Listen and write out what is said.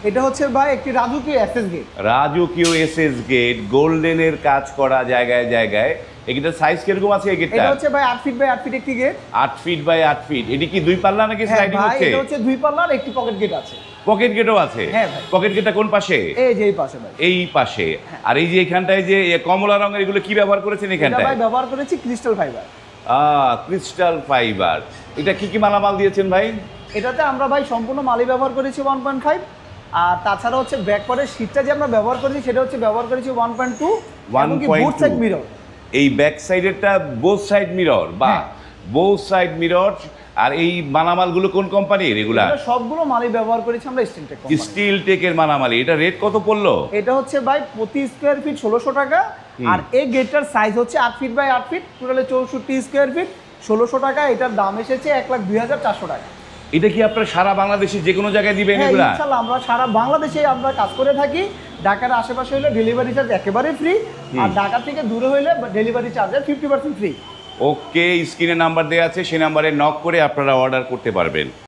এটা হচ্ছে ভাই একটি রাজকীয় এসএস গেট। রাজকীয় এসএস গেট, গোল্ডেনের কাজ করা জায়গায় জায়গায়। এটার সাইজ কিরকম আছে এই গেটটা? এটা হচ্ছে ভাই 8 ফিট বাই 8 ফিট একটি গেট। 8 ফিট বাই 8 ফিট। এটি কি দুই পাল্লা নাকি স্লাইডিং ভাই হচ্ছে? এটা হচ্ছে দুই পাল্লার একটি পকেট গেট আছে। পকেট গেটও আছে? হ্যাঁ ভাই। পকেট গেটটা কোন পাশে? এই যে এই পাশে ভাই। এই পাশে। আর এই যে এখানটায় যে কমলা রঙের এগুলো কি ব্যবহার করেছেন এটা এখানটায়? ভাই ব্যবহার করেছি ক্রিস্টাল ফাইবার। Crystal fibre. এটা কি কি মালামাল দিয়েছেন ভাই? এটাতে আমরা ভাই সম্পূর্ণ মালি ব্যবহার করেছি 1.5, আর তাছাড়া হচ্ছে ব্যাক পার্টের শীটটা যে আমরা ব্যবহার করেছি সেটা হচ্ছে ব্যবহার করেছি 1.2 এবং কি বোথ সাইড মিরর। এই ব্যাক সাইডেরটা বোথ সাইড মিরর বা বোথ সাইড মিরর। আর এই মালামালগুলো কোন কোম্পানির এগুলা? এটা সবগুলো মালি ব্যবহার করেছি আমরা স্টিল টেক কোম্পানি। স্টিল টেকের মালামাল। এটা রেট কত পড়লো? এটা হচ্ছে ভাই প্রতি স্কয়ার ফিট 1600 টাকা। আর এই গেটটার সাইজ হচ্ছে 8 ফিট বাই 8 ফিট, টোটালে 64 স্কয়ার ফিট, 1600 টাকা। এটার দাম এসেছে 1,02,400 টাকা। এটা কি আপনারা সারা বাংলাদেশে যে কোনো জায়গায় দিবেন হ্যাঁ এগুলা? ইনশাআল্লাহ আমরা সারা বাংলাদেশে আমরা কাজ করে থাকি। ঢাকার আশেপাশে হলে ডেলিভারি চার্জ একেবারে ফ্রি, আর ঢাকা থেকে দূরে হলে ডেলিভারি চার্জের 50% ফ্রি। ওকে, স্ক্রিনে নাম্বার দেওয়া আছে, সেই নাম্বারে নক করে আপনারা অর্ডার করতে পারবেন।